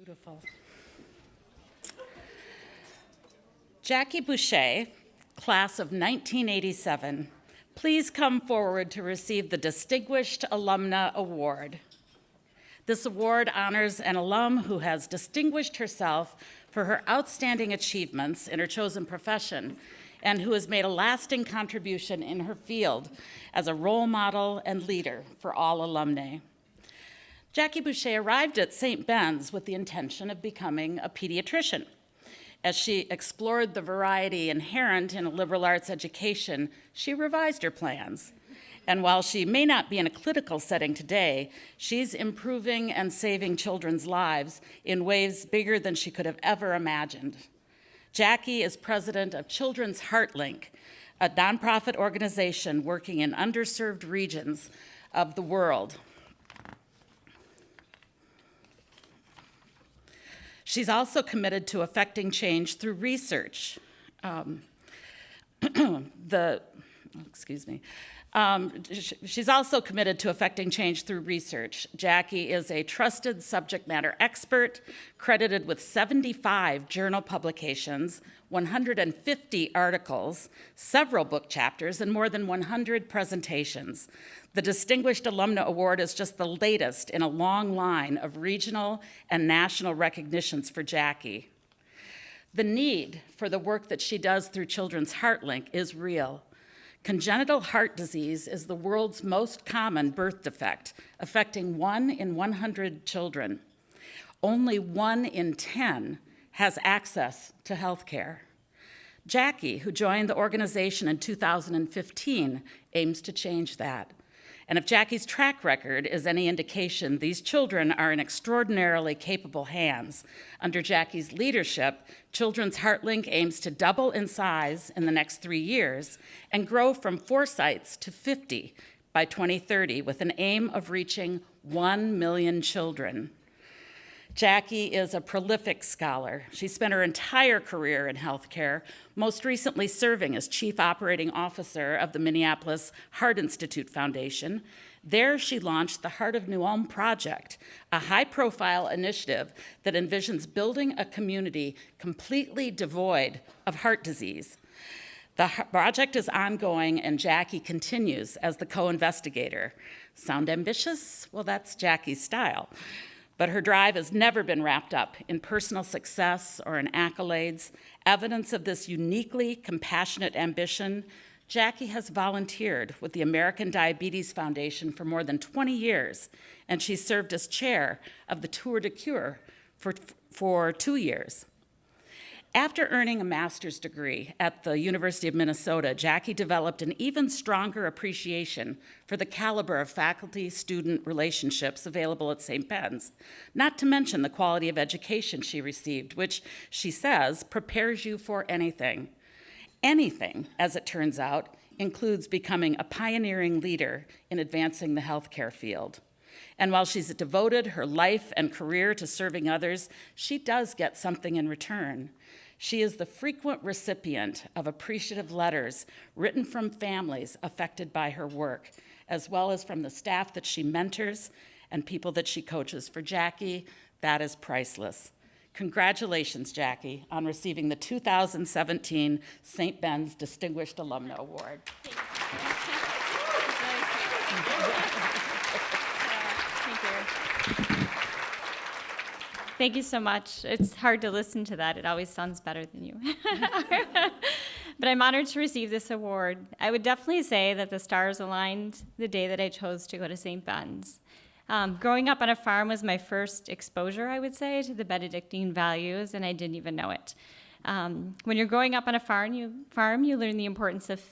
Beautiful. Jackie Boucher, class of 1987, please come forward to receive the Distinguished Alumna Award. This award honors an alum who has distinguished herself for her outstanding achievements in her chosen profession and who has made a lasting contribution in her field as a role model and leader for all alumnae. Jackie Boucher arrived at St. Ben's with the intention of becoming a pediatrician. As she explored the variety inherent in a liberal arts education, she revised her plans. And while she may not be in a clinical setting today, she's improving and saving children's lives in ways bigger than she could have ever imagined. Jackie is president of Children's HeartLink, a nonprofit organization working in underserved regions of the world. She's also committed to affecting change through research. She's also committed to affecting change through research. Jackie is a trusted subject matter expert, credited with 75 journal publications, 150 articles, several book chapters, and more than 100 presentations. The Distinguished Alumna Award is just the latest in a long line of regional and national recognitions for Jackie. The need for the work that she does through Children's HeartLink is real. Congenital heart disease is the world's most common birth defect, affecting 1 in 100 children. Only 1 in 10 has access to health care. Jackie, who joined the organization in 2015, aims to change that. And if Jackie's track record is any indication, these children are in extraordinarily capable hands. Under Jackie's leadership, Children's HeartLink aims to double in size in the next 3 years and grow from 4 sites to 50 by 2030 with an aim of reaching 1 million children. Jackie is a prolific scholar. She spent her entire career in healthcare, most recently serving as Chief Operating Officer of the Minneapolis Heart Institute Foundation. There, she launched the Heart of New Ulm Project, a high-profile initiative that envisions building a community completely devoid of heart disease. The project is ongoing, and Jackie continues as the co-investigator. Sound ambitious? Well, that's Jackie's style. But her drive has never been wrapped up in personal success or in accolades. Evidence of this uniquely compassionate ambition, Jackie has volunteered with the American Diabetes Foundation for more than 20 years, and she served as chair of the Tour de Cure for 2 years. After earning a master's degree at the University of Minnesota, Jackie developed an even stronger appreciation for the caliber of faculty-student relationships available at St. Ben's, not to mention the quality of education she received, which, she says, prepares you for anything. Anything, as it turns out, includes becoming a pioneering leader in advancing the healthcare field. And while she's devoted her life and career to serving others, she does get something in return. She is the frequent recipient of appreciative letters written from families affected by her work, as well as from the staff that she mentors and people that she coaches. For Jackie, that is priceless. Congratulations, Jackie, on receiving the 2017 St. Ben's Distinguished Alumna Award. Thank you so much. It's hard to listen to that. It always sounds better than you. But I'm honored to receive this award. I would definitely say that the stars aligned the day that I chose to go to St. Ben's. Growing up on a farm was my first exposure, I would say, to the Benedictine values, and I didn't even know it. When you're growing up on a farm, you learn the importance of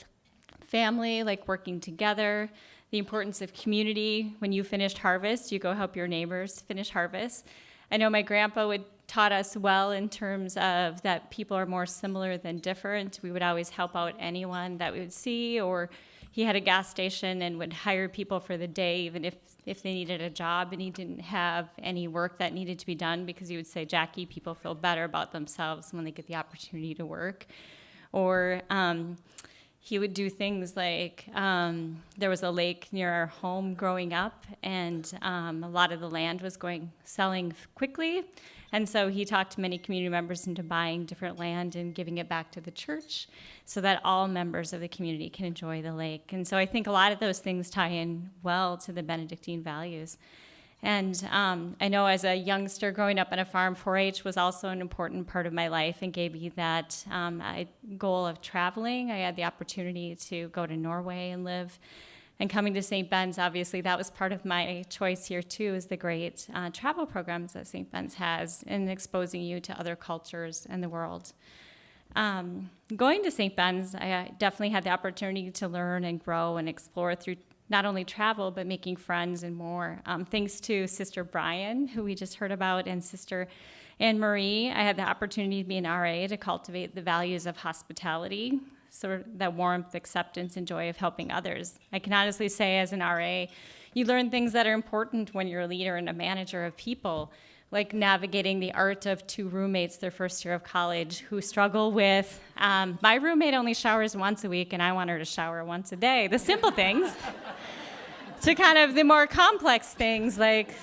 family, like working together, the importance of community. When you finished harvest, you go help your neighbors finish harvest. I know my grandpa taught us well in terms of that people are more similar than different. We would always help out anyone that we would see, or he had a gas station and would hire people for the day, even if they needed a job and he didn't have any work that needed to be done, because he would say, Jackie, people feel better about themselves when they get the opportunity to work. Or he would do things like there was a lake near our home growing up, and a lot of the land was selling quickly. And so he talked many community members into buying different land and giving it back to the church so that all members of the community can enjoy the lake. And so I think a lot of those things tie in well to the Benedictine values. And I know as a youngster growing up on a farm, 4-H was also an important part of my life and gave me that goal of traveling. I had the opportunity to go to Norway and live. And coming to St. Ben's, obviously, that was part of my choice here, too, is the great travel programs that St. Ben's has in exposing you to other cultures and the world. Going to St. Ben's, I definitely had the opportunity to learn and grow and explore through not only travel, but making friends and more. Thanks to Sister Brian, who we just heard about, and Sister Anne Marie, I had the opportunity to be an RA to cultivate the values of hospitality, sort of that warmth, acceptance, and joy of helping others. I can honestly say as an RA, you learn things that are important when you're a leader and a manager of people, like navigating the art of 2 roommates their first year of college who struggle with, my roommate only showers once a week and I want her to shower once a day, the simple things, to kind of the more complex things like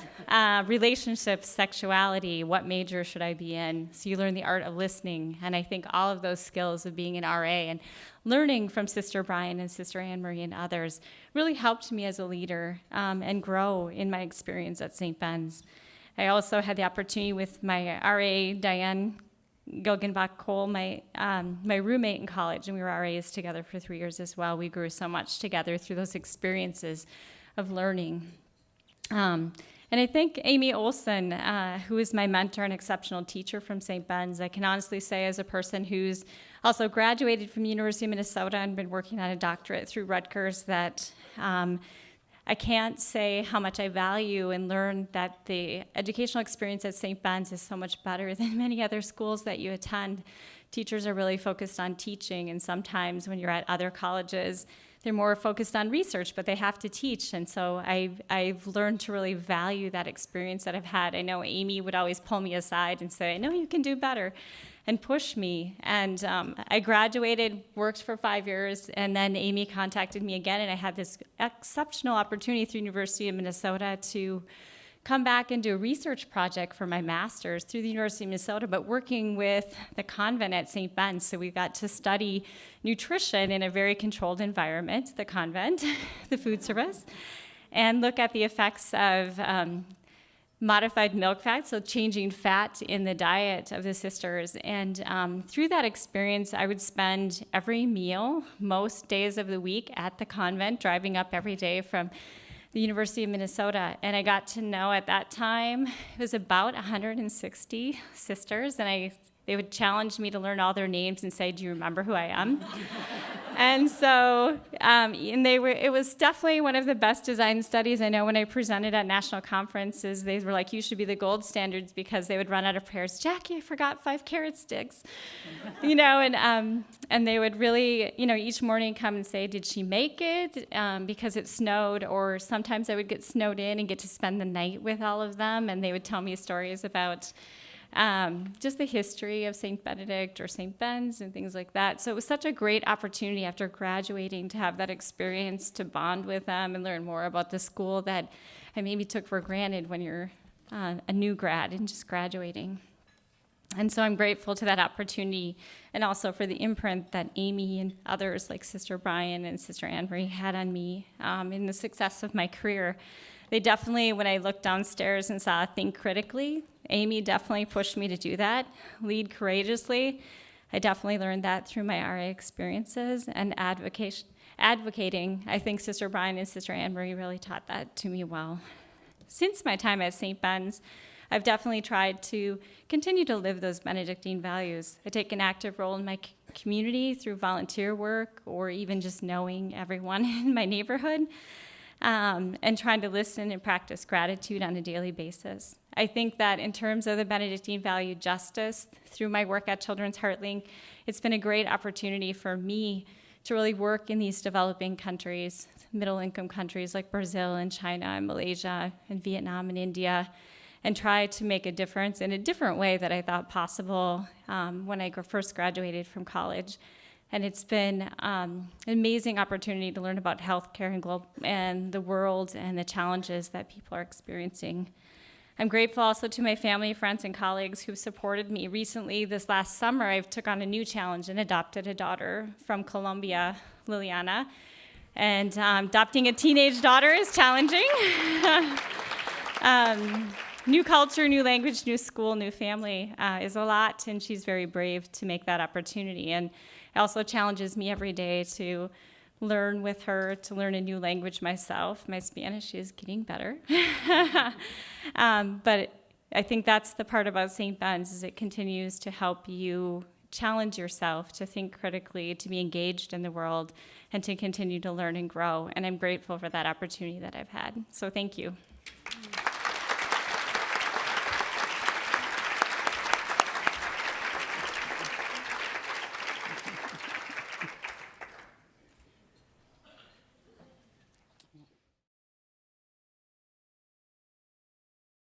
relationships, sexuality, what major should I be in? So you learn the art of listening. And I think all of those skills of being an RA and learning from Sister Brian and Sister Anne Marie and others really helped me as a leader and grow in my experience at St. Ben's. I also had the opportunity with my RA, Diane Gilgenbach-Cole, my roommate in college, and we were RAs together for 3 years as well. We grew so much together through those experiences of learning. And I think Amy Olson, who is my mentor and exceptional teacher from St. Ben's, I can honestly say as a person who's also graduated from the University of Minnesota and been working on a doctorate through Rutgers, that I can't say how much I value and learn that the educational experience at St. Ben's is so much better than many other schools that you attend. Teachers are really focused on teaching, and sometimes when you're at other colleges, they're more focused on research, but they have to teach. And so I've learned to really value that experience that I've had. I know Amy would always pull me aside and say, I know you can do better, and push me. And I graduated, worked for 5 years, and then Amy contacted me again, and I had this exceptional opportunity through University of Minnesota to come back and do a research project for my master's through the University of Minnesota, but working with the convent at St. Ben's. So we got to study nutrition in a very controlled environment, the convent, the food service, and look at the effects of modified milk fat, so changing fat in the diet of the sisters. And through that experience, I would spend every meal, most days of the week at the convent, driving up every day from the University of Minnesota. And I got to know at that time, it was about 160 sisters, and they would challenge me to learn all their names and say, do you remember who I am? And so, it was definitely one of the best design studies. I know when I presented at national conferences, they were like, you should be the gold standards, because they would run out of prayers. Jackie, I forgot 5 carrot sticks. And they would really, each morning come and say, did she make it? Because it snowed, or sometimes I would get snowed in and get to spend the night with all of them, and they would tell me stories about just the history of St. Benedict or St. Ben's and things like that. So it was such a great opportunity after graduating to have that experience, to bond with them and learn more about the school that I maybe took for granted when you're a new grad and just graduating. And so I'm grateful to that opportunity, and also for the imprint that Amy and others like Sister Brian and Sister Anne Marie had on me in the success of my career. They definitely, when I looked downstairs and saw Think Critically, Amy definitely pushed me to do that. Lead courageously. I definitely learned that through my RA experiences and advocating. I think Sister Brian and Sister Anne Marie really taught that to me well. Since my time at St. Ben's, I've definitely tried to continue to live those Benedictine values. I take an active role in my community through volunteer work, or even just knowing everyone in my neighborhood, and trying to listen and practice gratitude on a daily basis. I think that in terms of the Benedictine value justice, through my work at Children's Heartling, it's been a great opportunity for me to really work in these developing countries, middle-income countries like Brazil and China and Malaysia and Vietnam and India, and try to make a difference in a different way that I thought possible when I first graduated from college. And it's been an amazing opportunity to learn about healthcare and the world and the challenges that people are experiencing. I'm grateful also to my family, friends, and colleagues who supported me. Recently, this last summer, I took on a new challenge and adopted a daughter from Colombia, Liliana. And adopting a teenage daughter is challenging. New culture, new language, new school, new family is a lot, and she's very brave to make that opportunity. And it also challenges me every day to learn with her, to learn a new language myself. My Spanish is getting better. But I think that's the part about St. Ben's, is it continues to help you challenge yourself, to think critically, to be engaged in the world, and to continue to learn and grow. And I'm grateful for that opportunity that I've had. So thank you.